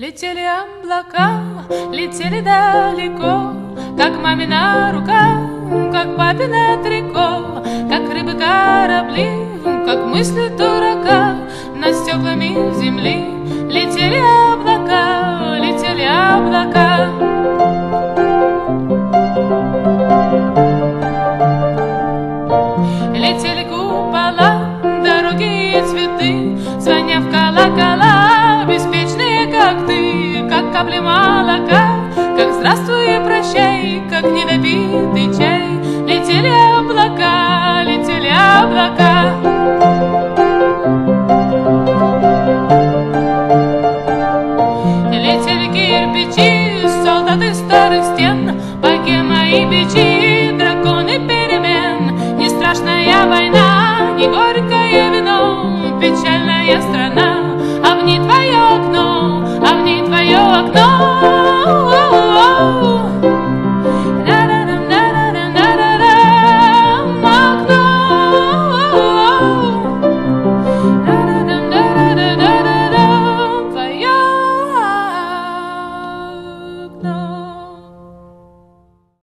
Летели облака, летели далеко, как мамина рука, как папина трико, как рыбы корабли, как мысли дурака над стеклами земли. Летели облака, летели облака. Летели купола, дороги и цветы, звоня в колокола, беспечные, как ты, как капли молока, как здравствуй.